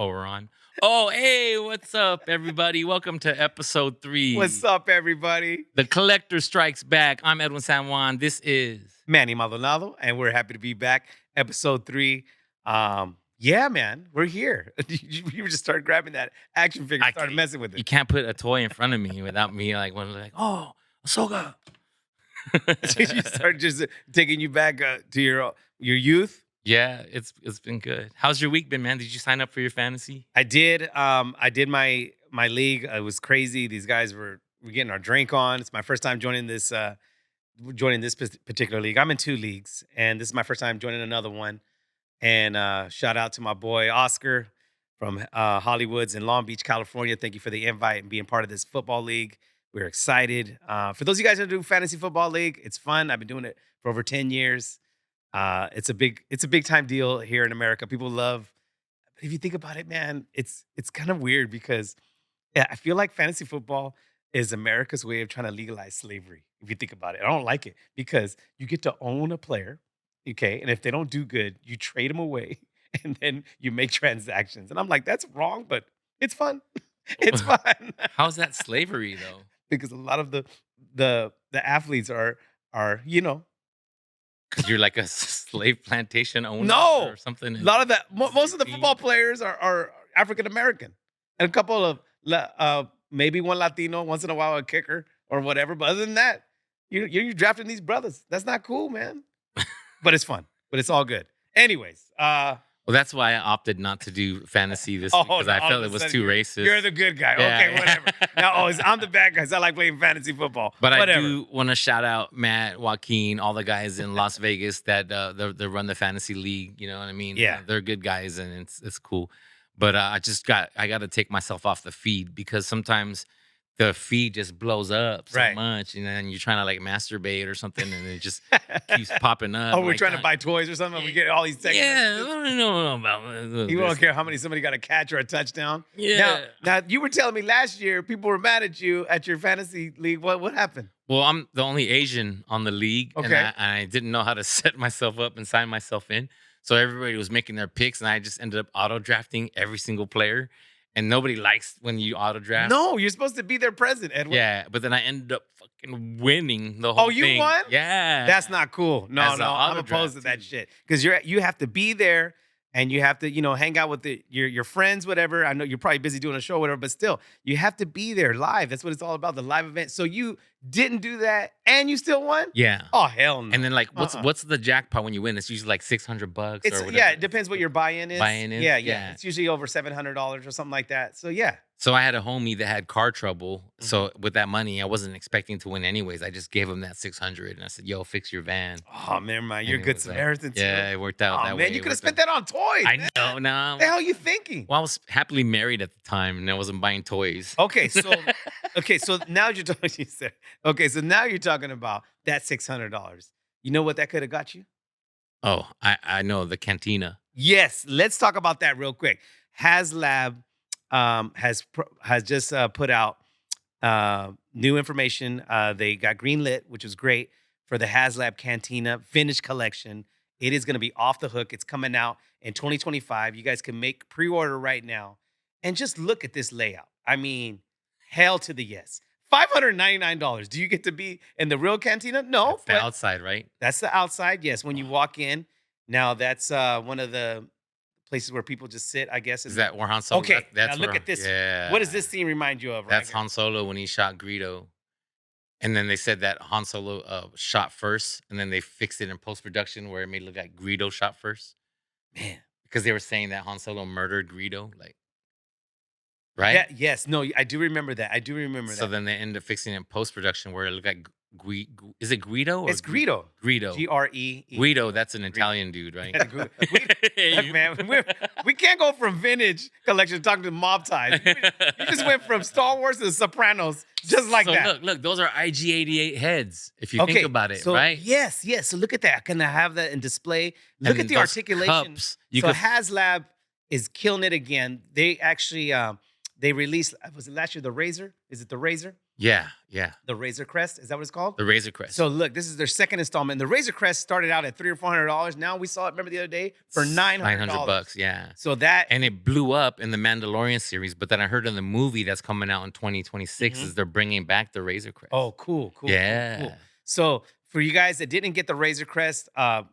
Oh, we're on. Oh, hey, what's up, everybody? Welcome to episode What's 3. up, everybody? The Collector Strikes Back. I'm Edwin San Juan. This is. Manny Maldonado, and we're happy to be back. Episode 3. Yeah, man, we're here. You just started grabbing that action figure, I started can't, messing with you it. can't put a toy in front of me without me like, oh, Ahsoka. You started just taking you back to your youth. Yeah, it's been good. How's your week been, man? Did you sign up for your fantasy? I did. I did my league. It was crazy. These guys were getting our drink on. It's my first time joining this particular league. I'm in 2 leagues, and this is my first time joining another one. And shout out to my boy Oscar from Hollywoods in Long Beach, California. Thank you for the invite and being part of this football league. We're excited. For those of you guys that do fantasy football league, it's fun. I've been doing it for over 10 years. It's a big time deal here in America. People love. But if you think about it, man, it's kind of weird because yeah, I feel like fantasy football is America's way of trying to legalize slavery. If you think about it, I don't like it because you get to own a player, okay, and if they don't do good, you trade them away, and then you make transactions. And I'm like, that's wrong, but it's fun. It's fun How's that slavery though? because a lot of the athletes are. Because you're like a slave plantation owner No, or something. a lot of that. Most of the Mississippi? football players are African American, and a couple of maybe one Latino, once in a while a kicker or whatever. But other than that, you're drafting these brothers. That's not cool, man. But it's fun. But it's all good. Anyways, Well, that's why I opted not to do fantasy this week because no, I all felt of it a was sudden too racist. you're the good guy. Yeah. Okay, whatever. Now, I'm the bad guy. 'Cause I like playing fantasy football. But Whatever. I do want to shout out Matt, Joaquin, all the guys in Las Vegas that they run the fantasy league. You know what I mean? Yeah. They're good guys and it's cool. But I got to take myself off the feed because sometimes the feed just blows up so Right. much, and then you're trying to like masturbate or something, and it just keeps popping up. Oh, we're like, trying to God, buy toys or something. We get all these text Yeah, I messages. don't know about You this. don't care how many somebody got a catch or a touchdown. Yeah. Now you were telling me last year people were mad at you at your fantasy league. What happened? Well, I'm the only Asian on the league, and Okay. I didn't know how to set myself up and sign myself in. So everybody was making their picks, and I just ended up auto drafting every single player. And nobody likes when you auto draft. No, you're supposed to be their president, Edwin. Yeah, but then I ended up fucking winning the whole Oh, you thing. won? Yeah. That's not cool. No, As a no, I'm auto opposed to draft, that too. shit because you have to be there and you have to hang out with your friends, whatever. I know you're probably busy doing a show, whatever, but still you have to be there live. That's what it's all about, the live event. So you didn't do that and you still won? Yeah. Oh hell no. And then like Uh-uh. what's the jackpot when you win? It's usually like $600 It's or whatever. yeah, it depends what your buy-in is. Buy-in is? Yeah. Yeah. It's usually over $700 or something like that. So yeah. So I had a homie that had car trouble. Mm-hmm. So with that money, I wasn't expecting to win anyways. I just gave him that 600 and I said, "Yo, fix your van." Oh, never mind. You're a And it good was like, Samaritan too. Yeah, it worked out Oh that way. man, you It could have worked spent that on toys. I man. know. No. What the hell are you thinking? Well, I was happily married at the time and I wasn't buying toys. Okay, so now you're talking. You said okay, so now you're talking about that $600. You know what that could have got you? Oh, I know the Cantina. Yes, let's talk about that real quick. Haslab has just put out new information. They got greenlit, which was great for the Haslab Cantina Vintage Collection. It is going to be off the hook. It's coming out in 2025. You guys can make pre-order right now, and just look at this layout. I mean, hell to the yes. $599. Do you get to be in the real Cantina? No, That's the but outside, right? that's the outside. Yes, when you walk in. Now that's one of the places where people just sit. I guess Is that where Han Solo? okay? That's Now look where- at this. Yeah. What does this scene remind you of? Right That's here? Han Solo when he shot Greedo. And then they said that Han Solo shot first, and then they fixed it in post production where it made it look like Greedo shot first Man. because they were saying that Han Solo murdered Greedo, like, right? Yeah. Yes. No. I do remember that. I do remember So that. then they ended up fixing it in post production where it looked like is it Guido? Or It's Greedo. Greedo. Gree. Guido, that's an Italian dude, right? Look, man, we can't go from vintage collection talking to mob ties. You just went from Star Wars to The Sopranos just like so that. Look, those are IG-88 heads, if you think about it, so, right? Yes. So look at that. Can I have that in display? Look And at the those articulation. cups, So Haslab is killing it again. They actually they released, was it last year, the Razor? Is it the Razor? Yeah, yeah. The Razor Crest. Is that what it's called? The Razor Crest. So look, this is their second installment. The Razor Crest started out at $300 or $400. Now we saw it. Remember the other day for $900, $900. yeah. So that And it blew up in the Mandalorian series, but then I heard in the movie that's coming out in 2026 Mhm. is they're bringing back the Razor Crest. Oh, cool, cool, cool, cool. Yeah. So for you guys that didn't get the Razor Crest,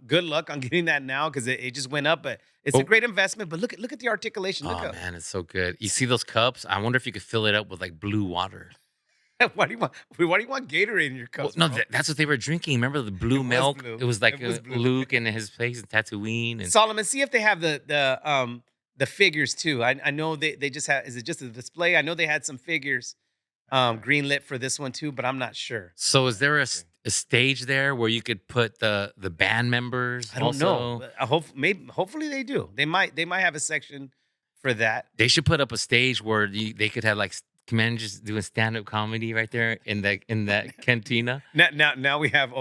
good luck on getting that now because it just went up. But it's a Oh, great investment. But look at the articulation. Look oh up. man, it's so good. You see those cups? I wonder if you could fill it up with like blue water. Why do you want Gatorade in your Well, cups, no, bro? that's what they were drinking. Remember the It blue was milk? blue. It was like It was blue. Luke and his face in Tatooine, and Solomon, see if they have the figures too. I know they just have. Is it just a display? I know they had some figures greenlit for this one too, but I'm not sure. so is there a stage there where you could put the band members I don't know. also? But I hope maybe hopefully they do. They might have a section for that. They should put up a stage where they could have like men just doing stand up comedy right there in that cantina. Now we have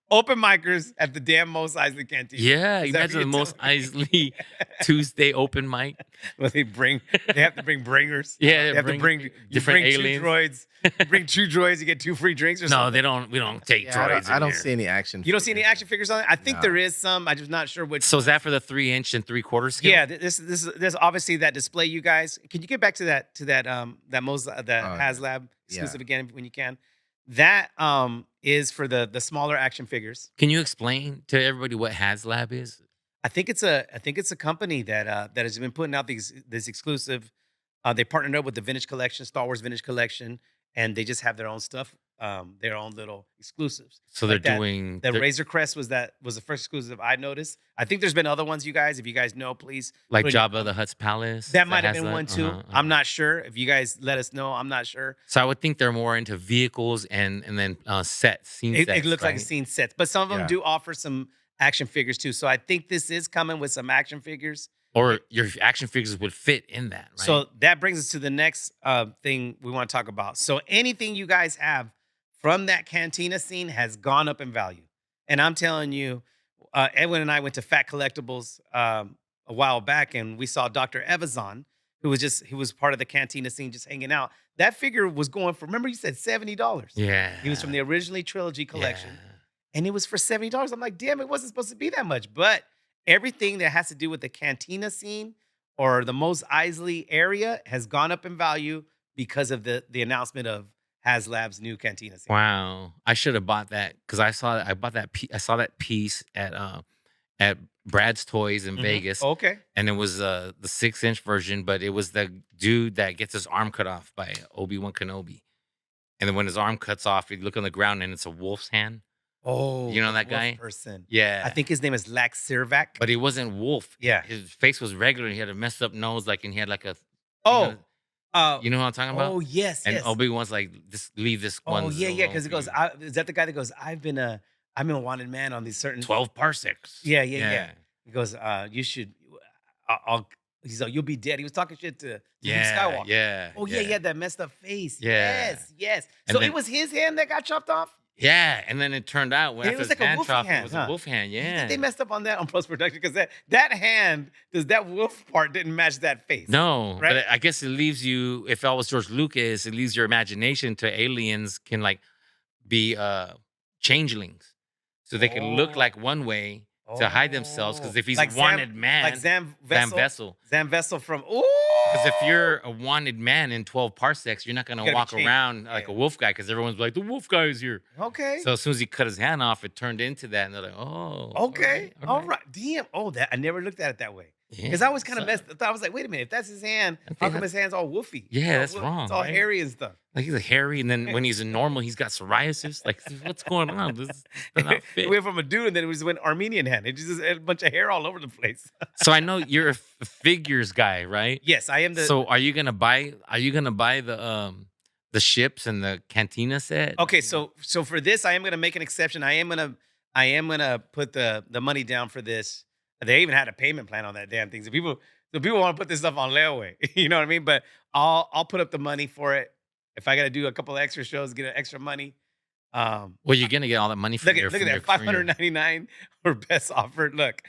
open micers at the damn Mos Eisley Cantina. Yeah, Is that imagine the what you're Most telling me? Eisley Tuesday open mic. Well, they have to bring bringers. Yeah, They have to bring different you bring aliens. two droids. You bring two droids, you get two free drinks or No, something. they don't. We don't take Yeah, droids. I in don't here. see any action. You don't see any figures. action figures on it? I think No. there is some. I'm just not sure which. So is that for the 3-inch and 3/4 scale? Yeah, this obviously that display. You guys, can you get back to that Mos that Haslab exclusive yeah. again when you can? That is for the smaller action figures. Can you explain to everybody what Haslab is? I think it's a company that has been putting out this exclusive. They partnered up with the Vintage Collection, Star Wars Vintage Collection, and they just have their own stuff, their own little exclusives. So they're Like that. doing The they're- Razor Crest was the first exclusive I noticed. I think there's been other ones, you guys. If you guys know, please. like put in- Jabba the Hutt's palace. That might have been Haslab? one too. I'm not sure. If you guys let us know, I'm not sure. So I would think they're more into vehicles and then sets, scene It sets. looks like right? a scene sets, but some of them Yeah. do offer some action figures too. So I think this is coming with some action figures. Or your action figures would fit in that, right? So that brings us to the next thing we want to talk about. So anything you guys have from that cantina scene has gone up in value. And I'm telling you, Edwin and I went to Fat Collectibles a while back, and we saw Dr. Evazan, who was part of the cantina scene, just hanging out. That figure was going for, remember you said $70. yeah, He was from the originally trilogy collection. Yeah. And it was for $70. I'm like, damn, it wasn't supposed to be that much. But everything that has to do with the cantina scene or the Mos Eisley area has gone up in value because of the announcement of Haslab's new cantina scene. Wow, I should have bought that because I saw that piece at Brad's Toys in Mhm. Vegas, Okay. and it was the 6-inch version, but it was the dude that gets his arm cut off by Obi-Wan Kenobi, and then when his arm cuts off, you look on the ground and it's a wolf's hand. Oh, You know the that wolf guy? person. Yeah, I think his name is Lax Sirvac. but he wasn't wolf. Yeah. His face was regular. He had a messed up nose, like, and he had like a. Oh, You you know what I'm talking about? oh yes, And yes. Obi-Wan's like, just leave this one. Oh yeah, yeah. alone Because it for goes. you." Is that the guy that goes? I've been a wanted man on these certain 12 parsecs. Yeah, yeah, yeah. He goes, you should. I'll. He's like, you'll be dead. He was talking shit to Luke Yeah, Skywalker. yeah. Oh yeah, he had that messed up face. Yeah. Yes, yes. And So then- it was his hand that got chopped off. Yeah, and then it turned out when And it after was his like a hand wolf chopped, hand, it was huh? a wolf hand. You think Yeah. they messed up on that on post production because that hand that wolf part didn't match that face. No, Right? but I guess it leaves you. If I was George Lucas, it leaves your imagination to aliens can like be changelings, so they can look Oh. like one way to hide themselves. Because if he's Like a wanted man, like Zam Van Vessel, Vessel. Zam Vessel from ooh. Because if you're a wanted man in 12 parsecs, you're not gonna You gotta be walk changed. around like Yeah. a wolf guy. Because everyone's like, the wolf guy is here. Okay. So as soon as he cut his hand off, it turned into that, and they're like, oh, Okay. All right. Damn. Oh, that I never looked at it that way. Because I was kind of messed. I was like, wait a minute. If that's his hand, I think how come I- his hand's all woofy? Yeah, It's all that's wrong, It's all right? hairy and stuff. Like he's a hairy, and then when he's in normal, he's got psoriasis. Like, what's going on? This does not It fit. went from a dude, and then it was an Armenian hand. It just had a bunch of hair all over the place. So I know you're a figures guy, right? Yes, I am the. So are you gonna buy? Are you gonna buy the ships and the cantina set? Okay, so for this, I am gonna make an exception. I am gonna put the money down for this. They even had a payment plan on that damn thing. So people want to put this stuff on layaway. You know what I mean? But I'll put up the money for it. If I got to do a couple of extra shows, get extra money. Well, you're gonna get all that money from Look your at that, from your- $599 or best offered. Look,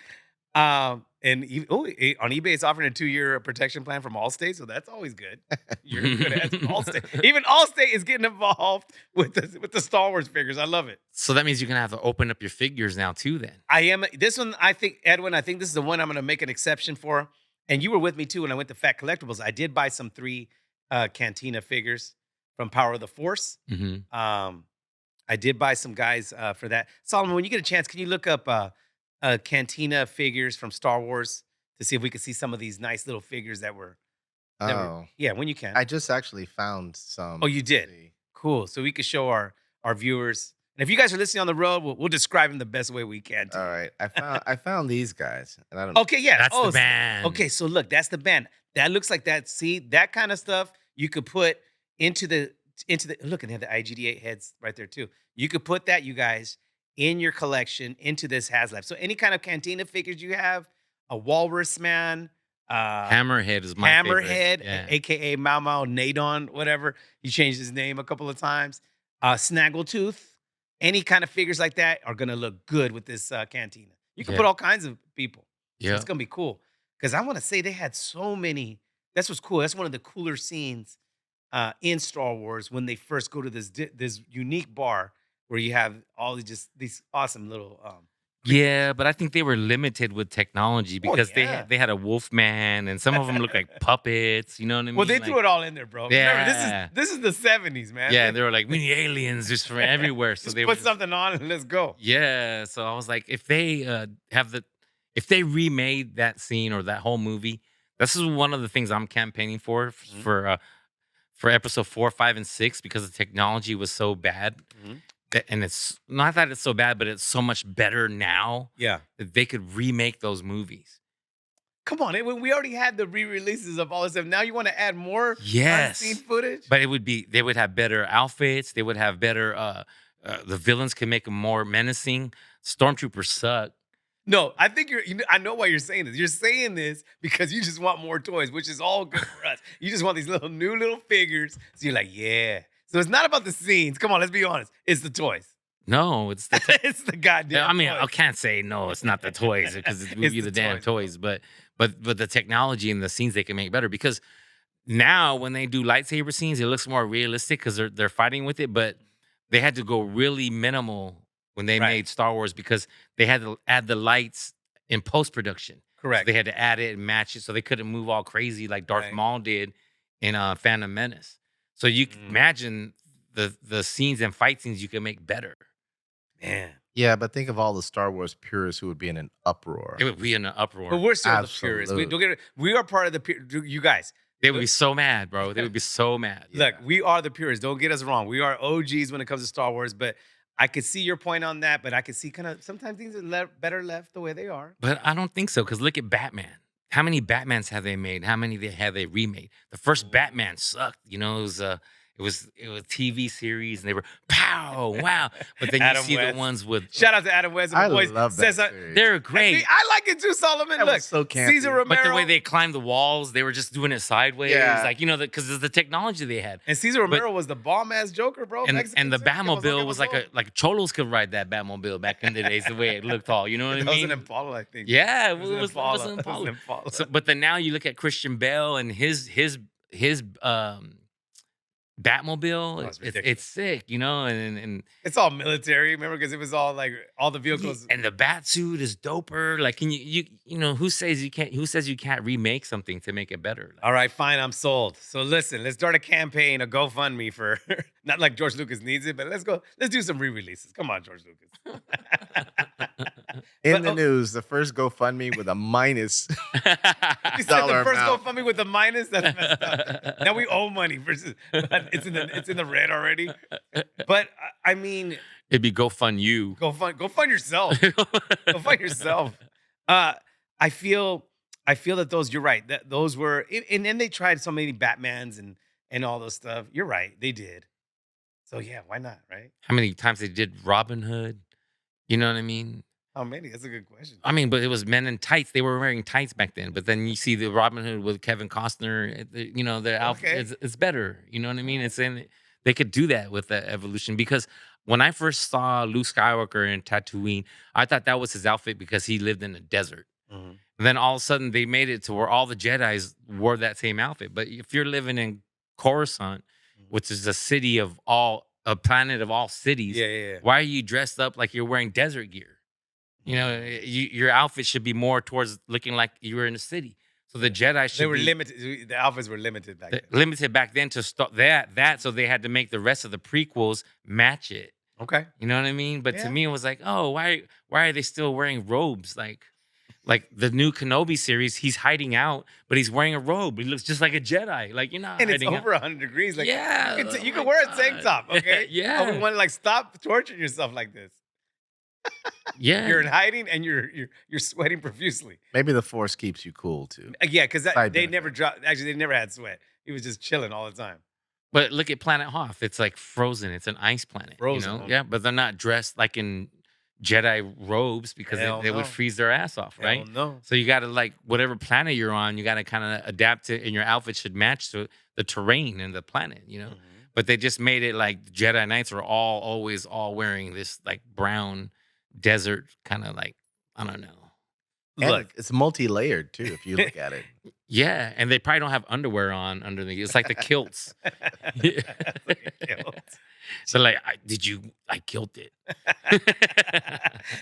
And on eBay, it's offering a 2-year protection plan from Allstate, so that's always good. You're good at Allstate. Even Allstate is getting involved with the Star Wars figures. I love it. So that means you're gonna have to open up your figures now too. Then I am this one. I think Edwin. I think this is the one I'm going to make an exception for. And you were with me too when I went to Fat Collectibles. I did buy some 3 Cantina figures from Power of the Force. hmm Um, I did buy some guys for that. Solomon, when you get a chance, can you look up Cantina figures from Star Wars to see if we could see some of these nice little figures that were Oh, yeah, when you can. I just actually found Oh, some. you Let's did. see. Cool. So we could show our viewers. And if you guys are listening on the road, we'll describe them the best way we can to All you. right, I found these guys, and I don't. Okay, yeah. that's the Oh, band. okay. So look, that's the band. That looks like that. See that kind of stuff you could put into the look, and they have the IGD8 heads right there too. You could put that, you guys, in your collection into this Haslab. So any kind of Cantina figures you have, a Walrus Man, Hammerhead is my favorite. Hammerhead, Yeah. aka Mao Mao Nadon, whatever. He changed his name a couple of times. Snaggletooth, any kind of figures like that are gonna look good with this Cantina. You can Yeah. put all kinds of people. So Yeah. it's gonna be cool. Because I want to say they had so many. That's what's cool. That's one of the cooler scenes in Star Wars when they first go to this unique bar where you have all these awesome little Yeah, but I think they were limited with technology Oh because yeah. they had a Wolfman and some of them look like puppets. You know what I mean? Well, they Like, threw it all in there, bro. Remember, Yeah. this is the '70s, man. yeah, they were like we need aliens just from everywhere. So Just they were put something on and let's go. yeah. So I was like, if they if they remade that scene or that whole movie, this is one of the things I'm campaigning for Mhm. for episode 4, 5, and 6 because the technology was so bad. Mhm. And it's not that it's so bad, but it's so much better now Yeah. that they could remake those movies. Come on, when we already had the re-releases of all this stuff. Now you want to add more Yes. unseen footage? But they would have better outfits. They would have better. The villains can make them more menacing. Stormtroopers suck. No, I think I know why you're saying this. You're saying this because you just want more toys, which is all good for us. You just want these new little figures. So you're like, yeah. So it's not about the scenes. Come on, let's be honest. It's the toys. No, it's the. It's the goddamn. I mean, toys. I can't say no. It's not the toys because it would It's be the the damn toys, toys. But the technology and the scenes they can make better because now when they do lightsaber scenes, it looks more realistic because they're fighting with it. But they had to go really minimal when they Right. made Star Wars because they had to add the lights in post production. Correct. They had to add it and match it so they couldn't move all crazy like Darth Right. Maul did in Phantom Menace. So you can Mm. imagine the scenes and fight scenes you can make better. Man. Yeah, but think of all the Star Wars purists who would be in an uproar. It would be in an uproar. But we're still the purists. We, Absolutely. don't get it. We are part of the you guys. They would be so mad, bro. They would be so mad. Look, Yeah. we are the purists. Don't get us wrong. We are OGs when it comes to Star Wars, but I could see your point on that, but I could see kind of sometimes things are better left the way they are. But I don't think so because look at Batman. How many Batmans have they made? How many have they remade? The first Batman sucked. You know, it was TV series and they were pow wow. But then you Adam see West. the ones with Shout out to Adam West and I the boys. love that. Says, Series. they're great. I like it too, Solomon. That Look, was so campy. Caesar Romero. But the way they climbed the walls, they were just doing it sideways. Yeah. Like, you know, because of the technology they had. and Caesar Romero was the bomb ass Joker, bro. And Mexican the City, que pasó, Batmobile que was pasó? like Cholos could ride that Batmobile back in the days, the way it looked all. You know what I That was mean? an Impala, I think. Yeah, It was an it was Impala. an It was Impala. an Impala. So, but then now you look at Christian Bale and his Batmobile. it's It's ridiculous. sick, you know, and It's all military, remember? Because it was all like all the vehicles. and the bat suit is doper. Like, can you know who says you can't? Who says you can't remake something to make it better? Like, All right, fine, I'm sold. So listen, let's start a campaign, a GoFundMe for not like George Lucas needs it, but let's do some re-releases. Come on, George Lucas. In But, the oh- news, the first GoFundMe with a minus. You said the Dollar first amount. GoFundMe with the minus. That's messed up. Now we owe money versus it's in the red already. But I mean, It'd be go fund you. go fund yourself. Go find yourself. I feel that those. You're right. That those were, and then they tried so many Batmans and all those stuff. You're right. They did. So yeah, why not? Right? How many times they did Robin Hood? You know what I mean? How many? That's a good question. I mean, but it was men in tights. They were wearing tights back then. But then you see the Robin Hood with Kevin Costner. You know, the outfit Okay. it's better. You know what I mean? It's in. They could do that with the evolution because when I first saw Luke Skywalker in Tatooine, I thought that was his outfit because he lived in the desert. Mhm. And then all of a sudden they made it to where all the Jedis wore that same outfit. But if you're living in Coruscant, which is a planet of all cities, Yeah, yeah, yeah. why are you dressed up like you're wearing desert gear? Your outfit should be more towards looking like you were in a city. So the Jedi should They were be limited. The outfits were limited back then. limited back then to start that. So they had to make the rest of the prequels match it. Okay. You know what I mean? But Yeah. to me, it was like, oh, why are they still wearing robes? Like the new Kenobi series, he's hiding out, but he's wearing a robe. He looks just like a Jedi. Like, you're not And it's hiding out. over 100 degrees. Like, Yeah, you oh can my wear a tank God. top, okay? Yeah. Oh, we want to like stop torturing yourself like this. Yeah. You're in hiding and you're sweating profusely. Maybe the Force keeps you cool too. Yeah, because Side they benefit. never dropped. Actually, they never had sweat. He was just chilling all the time. But look at Planet Hoth. It's like frozen. It's an ice planet. Frozen, You know? huh? Yeah, but they're not dressed like in Jedi robes because Hell they would no. freeze their ass off, right? Hell no. So you got to, like, whatever planet you're on, you got to kind of adapt to, and your outfit should match to the terrain and the planet, you know? Mhm. But they just made it like Jedi Knights are always wearing this like brown desert kind of, like, I don't know. And Look, it's multi-layered too, if you look at it. Yeah, and they probably don't have underwear on underneath. It's like the kilts. It's like a kilt. So like, I killed it.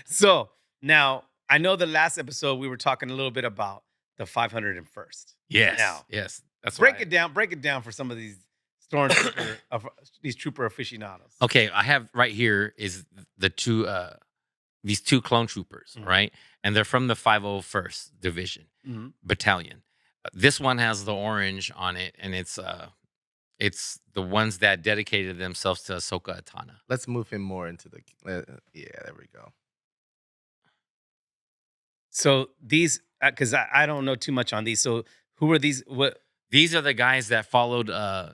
So now I know the last episode we were talking a little bit about the 501st. Yes. Now, Yes. That's break right. it down. Break it down for some of these stormtrooper, these trooper aficionados. Okay, I have right here is the two these two clone troopers, Mhm. right? And they're from the 501st Division Mhm. Battalion. This one has the orange on it, and it's the ones that dedicated themselves to Ahsoka Atana. Let's move him more into the. Yeah, there we go. So these, because I don't know too much on these. So who are these? What? These are the guys that followed Anakin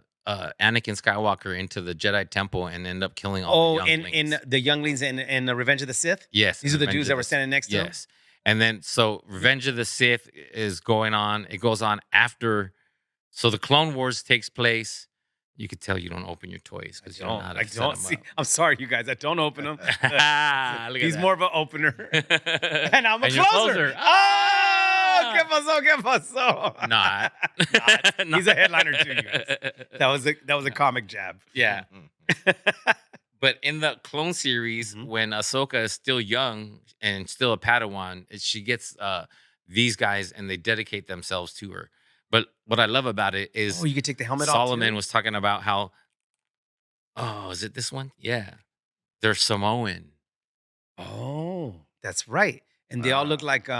Skywalker into the Jedi Temple and end up killing all Oh, the in younglings. the younglings and the Revenge of the Sith. Yes, These are the Revenge dudes of that were the standing next to him? Yes. And then so Revenge of the Sith is going on. It goes on after. So the Clone Wars takes place. You could tell you don't open your toys because you don't know how to I set don't 'em see. up. I'm sorry, you guys. I don't open them. Look at He's that. more of an opener, and I'm a And you're closer. closer. Oh, ¿qué pasó? ¿Qué pasó? Not. Not. He's a headliner too, you guys. That was a comic jab. Yeah. Mhm. But in the Clone series, Mhm. when Ahsoka is still young and still a Padawan, she gets these guys and they dedicate themselves to her. But what I love about it is Oh, you could take the helmet off. Solomon too? was talking about how, oh, is it this one? Yeah. They're Samoan. Oh, that's right. And they all look like They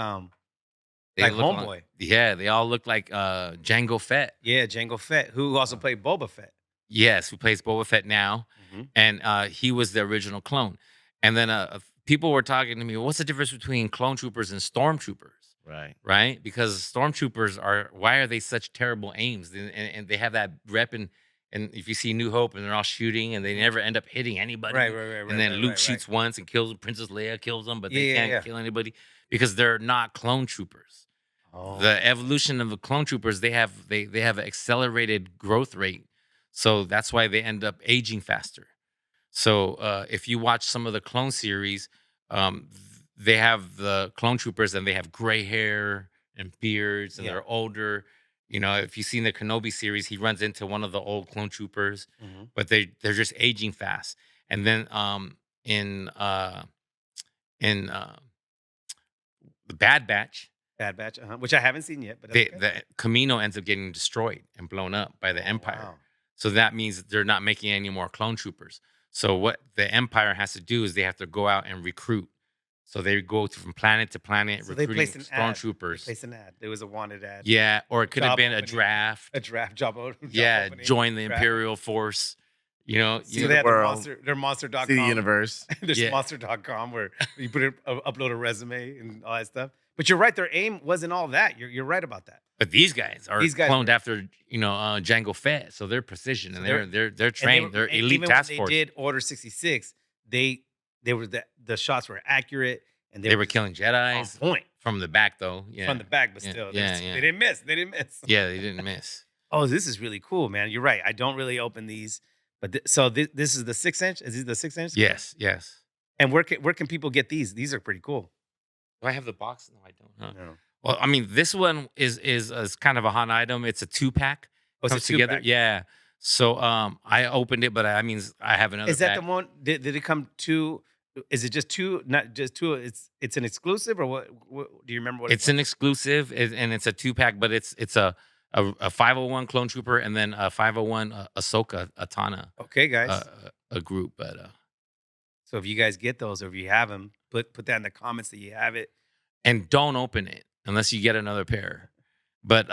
like look Homeboy. Yeah, they all look like Jango Fett. Yeah, Jango Fett, who also played Boba Fett. Yes, who plays Boba Fett now. Mhm. And he was the original clone. And then people were talking to me, what's the difference between clone troopers and stormtroopers? Right. Right? Because stormtroopers why are they such terrible aims? And they have that rep, and if you see New Hope and they're all shooting and they never end up hitting anybody. Right. And then Luke shoots once and kills Princess Leia, kills them, but they Yeah, can't yeah. kill anybody because they're not clone troopers. Oh. The evolution of the clone troopers, they have an accelerated growth rate. So that's why they end up aging faster. So if you watch some of the clone series, they have the clone troopers and they have gray hair and beards and Yeah. they're older. You know, if you've seen the Kenobi series, he runs into one of the old clone troopers, Mhm. but they're just aging fast. And then in the Bad Batch, Bad Batch, which I haven't seen yet, but that's okay. the Camino ends up getting destroyed and blown up by the Empire. Wow. So that means that they're not making any more clone troopers. So what the Empire has to do is they have to go out and recruit. So they go from planet to planet So they recruiting placed an ad. stormtroopers. Place an ad. There was a wanted ad. Yeah, or it could have Job been a opening. draft. A draft job. Yeah, opening, join the draft. Imperial Force. You know, So you they had world. their monster.com. See the universe. There's Yeah. monster.com where you upload a resume and all that stuff. But you're right, their aim wasn't all that. You're right about that. but these guys are These guys cloned were- after Jango Fett, so they're precision So and they're- they're trained. They're and elite even task when force. they did Order 66, they were the shots were accurate and They were just killing on Jedi's point from the back, though. Yeah, from the back, but Yeah, still, yeah, they yeah. didn't miss. They didn't miss. yeah, they didn't miss. Oh, this is really cool, man. You're right. I don't really open these, but this is the 6-inch. Is this the 6-inch? Yes, yes. And where can people get these? These are pretty cool. Do I have the box? No, I don't. Huh? No. Well, I mean, this one is kind of a hot item. It's a 2-pack. Oh, it's a Comes together. 2-pack. Yeah. So I opened it, but I mean I have another Is that pack. the one? Did it come two? Is it just two? Not just two. It's an exclusive, or what do you remember what It's it an was? exclusive, and it's a 2-pack, but it's a 501 clone trooper and then a 501 Ahsoka Atana Okay, guys. a group, but So if you guys get those, or if you have them, put that in the comments that you have it. and don't open it unless you get another pair. But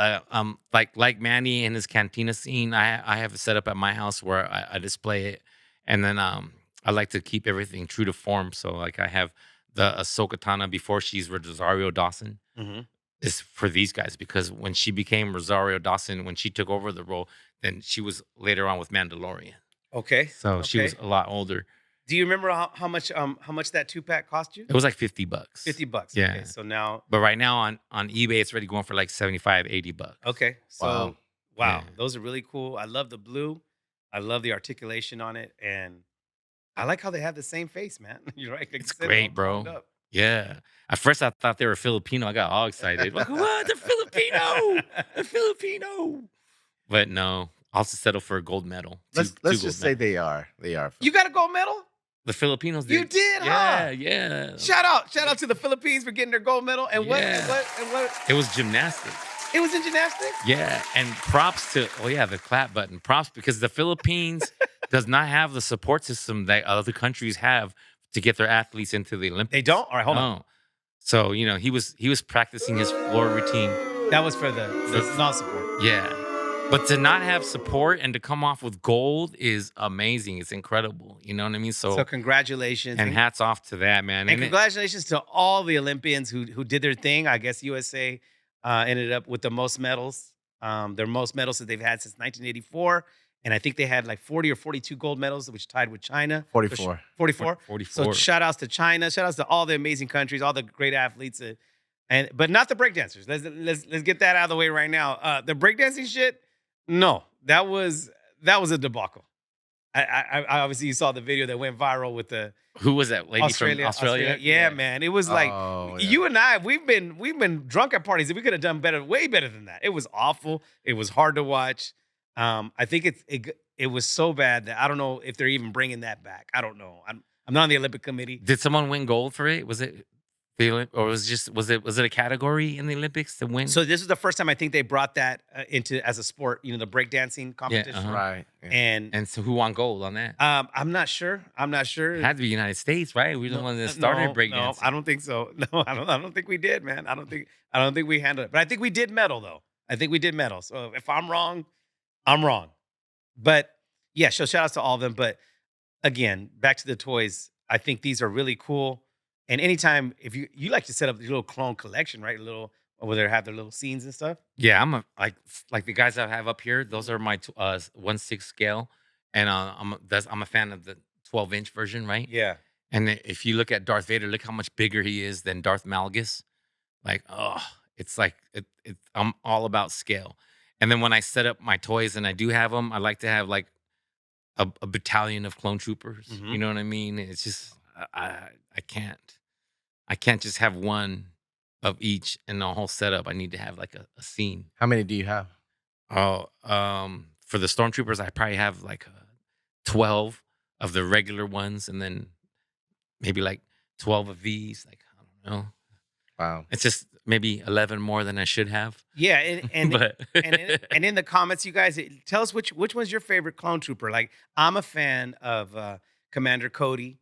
like Manny and his cantina scene, I have it set up at my house where I display it, and then I like to keep everything true to form. So like I have the Ahsoka Tana before she's Rosario Dawson Mm-hmm. is for these guys because when she became Rosario Dawson, when she took over the role, then she was later on with Mandalorian. Okay. So she was Okay. a lot older. Do you remember how much that 2-pack cost you? It was like $50. $50. Yeah. Okay, so now, But right now on eBay, it's already going for like 75, $80. okay, so Wow. wow, Yeah. those are really cool. I love the blue. I love the articulation on it, and I like how they have the same face, man. You're right. Like you It's said, great, all bro. toned up. Yeah. At first, I thought they were Filipino. I got all excited. Like, what? They're Filipino. They're Filipino. But no, I'll just settle for a gold medal. Let's Two just gold say medals. they are. They are. You got a gold medal? The Filipinos did. You did, Yeah, huh? yeah. Shout out to the Philippines for getting their gold medal. And Yeah. what? It was gymnastics. It was in gymnastics. Yeah, and props to the clap button. Props because the Philippines does not have the support system that other countries have to get their athletes into the Olympics. They don't. All right, hold on. No. So he was practicing his floor routine. That was for the non-support. Yeah, but to not have support and to come off with gold is amazing. It's incredible. You know what I mean? So congratulations, and hats off to that man. and it- congratulations to all the Olympians who did their thing. I guess USA ended up with the most medals. Their most medals that they've had since 1984. And I think they had like 40 or 42 gold medals, which tied with China. 44. 44. 44. So shout outs to China. Shout outs to all the amazing countries, all the great athletes. But not the breakdancers. Let's get that out of the way right now. The breakdancing shit, no. That was a debacle. I obviously you saw the video that went viral with the Who was that lady Australia. from Australia? Yeah, man. It was like Oh, yeah. you and I, we've been drunk at parties and we could have done better, way better than that. It was awful. It was hard to watch. I think it was so bad that I don't know if they're even bringing that back. I don't know. I'm not on the Olympic committee. Did someone win gold for it? Was it the or was it a category in the Olympics to win? So this is the first time I think they brought that into as a sport. The breakdancing competition. uh-huh. Right. Yeah. And so who won gold on that? I'm not sure. It had to be United States, right? We're the ones that started breakdancing. No, I don't think so. No, I don't think we did, man. I don't think we handled it. But I think we did medal though. I think we did medal. So if I'm wrong, I'm wrong. But yeah, so shout outs to all of them. But again, back to the toys. I think these are really cool. And anytime if you like to set up your little clone collection, right? Where they have their little scenes and stuff. Yeah, I'm like the guys I have up here. Those are my 1/6 scale, and I'm a fan of the 12-inch version, right? Yeah. And if you look at Darth Vader, look how much bigger he is than Darth Malgus. Like, it's like I'm all about scale. And then when I set up my toys and I do have them, I like to have like a battalion of clone troopers. Mhm. You know what I mean? It's just I can't just have one of each in the whole setup. I need to have like a scene. How many do you have? Oh, for the stormtroopers, I probably have like 12 of the regular ones, and then maybe like 12 of these. Like I don't know. Wow. It's just maybe 11 more than I should have. Yeah, and But and in the comments, you guys tell us which one's your favorite clone trooper. Like I'm a fan of Commander Cody.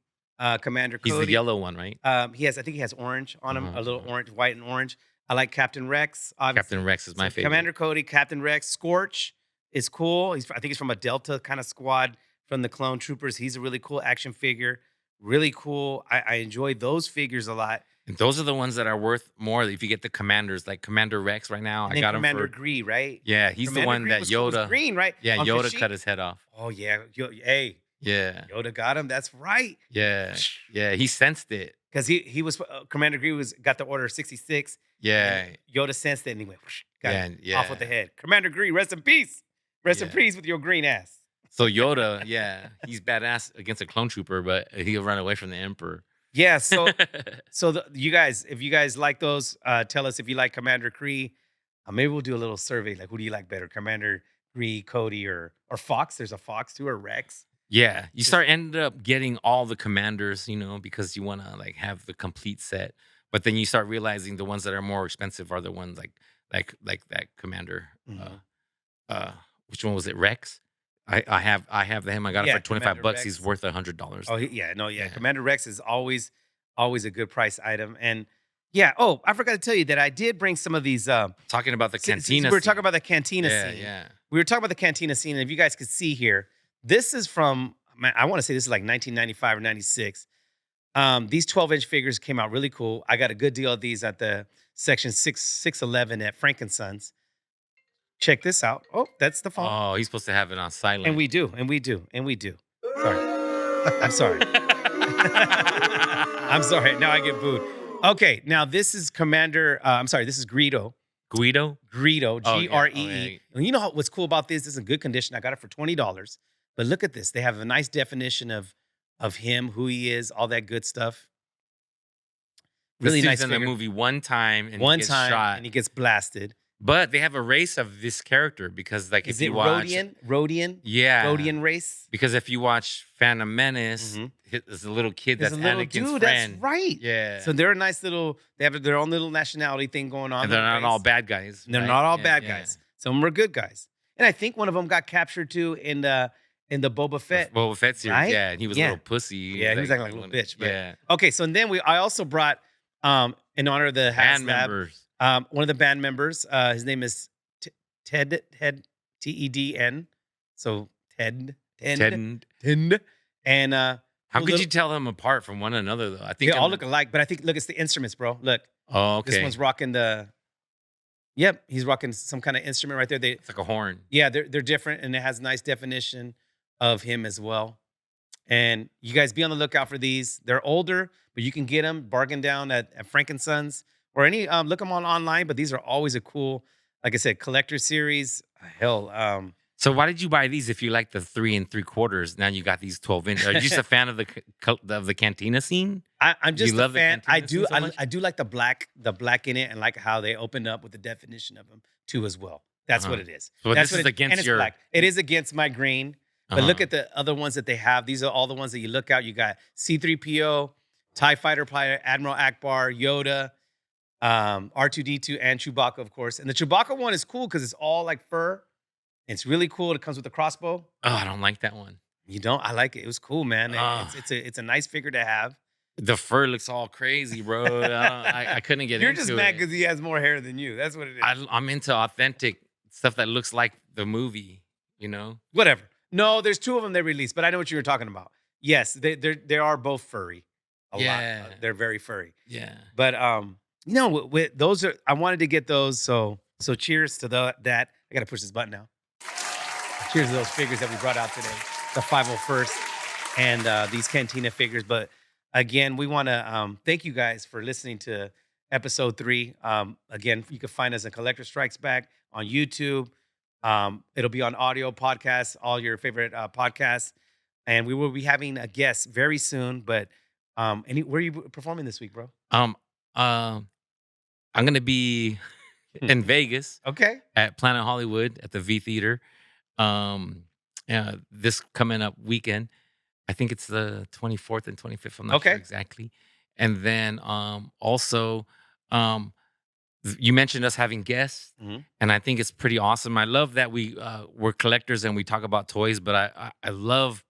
Commander he's Cody. the yellow one, right? I think he has orange on him, a little orange, white and orange. I like Captain Rex. Obviously. Captain Rex is my So favorite. Commander Cody, Captain Rex, Scorch is cool. I think he's from a Delta kind of squad from the Clone Troopers. He's a really cool action figure. Really cool. I enjoy those figures a lot. And those are the ones that are worth more if you get the commanders, like Commander Rex right now. And I then got Commander him for Gree, right? yeah. He's Commander the one Gree that was Yoda. green, right? Yeah, On Yoda Kashyyyk? cut his head off. Oh yeah, hey, Yeah, Yoda got him. That's right. yeah, yeah. He sensed it. Because he was Commander Gree got the order 66. Yeah, and Yoda sensed it and he went got yeah, it yeah. off with the head. Commander Gree, rest in peace. Rest in Yeah. peace with your green ass. So Yoda, yeah, he's badass against a clone trooper, but he'll run away from the Emperor. Yeah. So you guys, if you guys like those, tell us if you like Commander Kree. Maybe we'll do a little survey. Like, who do you like better, Commander Kree, Cody, or Fox? There's a Fox too, or Rex. Yeah, you Just ended up getting all the commanders, because you want to like have the complete set. But then you start realizing the ones that are more expensive are the ones like that commander. Mhm. Uh, which one was it? Rex. I have him. I got it Yeah, for Commander $25. He's Rex. worth $100. Oh, yeah, no, yeah. Yeah. Commander Rex is always a good price item, and yeah. Oh, I forgot to tell you that I did bring some of these. Talking about the Since cantina. we were talking scene. about the cantina Yeah, scene. yeah. We were talking about the cantina scene, and if you guys could see here, this is from, man, I want to say this is like 1995 or 96. These 12-inch figures came out really cool. I got a good deal of these at the section 611 at Frankensons. Check this out. Oh, that's the phone. Oh, he's supposed to have it on silent. And we do. Sorry. I'm sorry. I'm sorry. Now I get booed. Okay, now this is Commander. I'm sorry. This is Greedo. Guido. Greedo, Oh, yeah. Gree. Oh, yeah. And you know what's cool about this? This is in good condition. I got it for $20. But look at this. They have a nice definition of him, who he is, all that good stuff. Really This nice dude's in the figure. movie one time and he One gets time, shot. and he gets blasted. But they have a race of this character because, like, Is if it you watch, Rhodian? yeah, Rhodian race? because if you watch Phantom Menace, Mhm. there's a little kid There's that's a little Anakin's dude. friend. That's right. Yeah, So they're a nice little. They have their own little nationality thing going on. and they're little not all race. bad guys. They're right? not all Yeah, bad yeah. guys. Some of them are good guys. And I think one of them got captured too in the Boba Fett. Boba Fett series, right? yeah, and he was Yeah. a little pussy. Yeah, he was acting like a little bitch. But, yeah, okay, so then I also brought in honor of the band Haslab, members. one of the band members. His name is Ted Tedn. So Ted. Ted. And How cool could little- you tell them apart from one another though? I think they all look alike, but I think look, it's the instruments, bro. Look, Oh, okay. this one's rocking the. Yep, he's rocking some kind of instrument right there. It's like a horn. Yeah, they're different, and it has nice definition of him as well. And you guys be on the lookout for these. They're older, but you can get them bargain down at Frankensons or any look them on online. But these are always a cool, like I said, collector series. Hell, So why did you buy these if you like the 3 3/4? Now you got these 12-inch. Are you just a fan of the Cantina scene? I'm just You a love the fan. Cantina scene so much? I do like the black in it, and like how they opened up with the definition of them too as well. That's what it is. So That's this is what against and it's your- black. It is against my green. But Uh-huh. look at the other ones that they have. These are all the ones that you look out. You got C-3PO, TIE Fighter Pilot, Admiral Akbar, Yoda, R2-D2, and Chewbacca, of course. And the Chewbacca one is cool because it's all like fur. It's really cool. It comes with a crossbow. Oh, I don't like that one. You don't? I like it. It was cool, man. Ah. It's a nice figure to have. The fur looks all crazy, bro. I couldn't get You're into just it. mad because he has more hair than you. That's what it is. I'm into authentic stuff that looks like the movie, Whatever. No, there's two of them they released, but I know what you were talking about. Yes, they are both furry. A Yeah. lot. They're very furry. Yeah. But with those are I wanted to get those. So cheers to that. I gotta push this button now. Cheers to those figures that we brought out today. The 501st and these Cantina figures. But again, we want to thank you guys for listening to episode 3. Again, you can find us at Collector Strikes Back on YouTube. It'll be on audio podcasts, all your favorite podcasts. And we will be having a guest very soon. But where are you performing this week, bro? I'm gonna be in Vegas Okay. at Planet Hollywood at the V Theater. This coming up weekend. I think it's the 24th and 25th. I'm not sure Okay. exactly. And then also, you mentioned us having guests, Mhm. and I think it's pretty awesome. I love that we're collectors and we talk about toys, but I love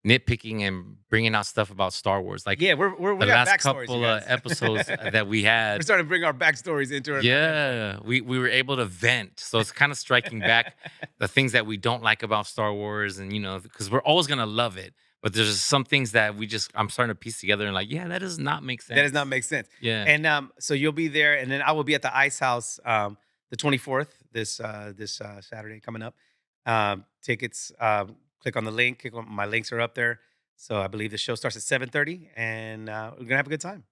nitpicking and bringing out stuff about Star Wars. Like Yeah, we the got last backstories. couple you of guys. episodes that we had. We're starting to bring our backstories into it. Yeah, we were able to vent. So it's kind of striking back the things that we don't like about Star Wars, and because we're always gonna love it, but there's just some things that I'm starting to piece together and like, yeah, that does not make sense. That does not make sense. Yeah, And so you'll be there, and then I will be at the Ice House the 24th, this Saturday coming up. Tickets, click on the link. My links are up there. So I believe the show starts at 7:30, and we're gonna have a good time.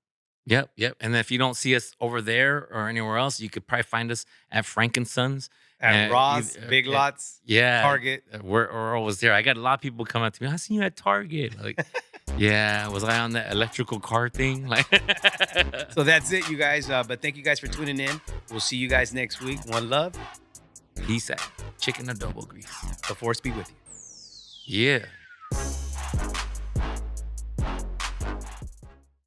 yep. And then if you don't see us over there or anywhere else, you could probably find us at Frankensons. At Ross, Big Lots, Yeah, Target. We're always there. I got a lot of people come up to me. I seen you at Target. Like, Yeah, was I on that electrical car thing? Like, So that's it, you guys. But thank you guys for tuning in. We'll see you guys next week. One love. peace out. Chicken adobo grease. The force be with you. Yeah.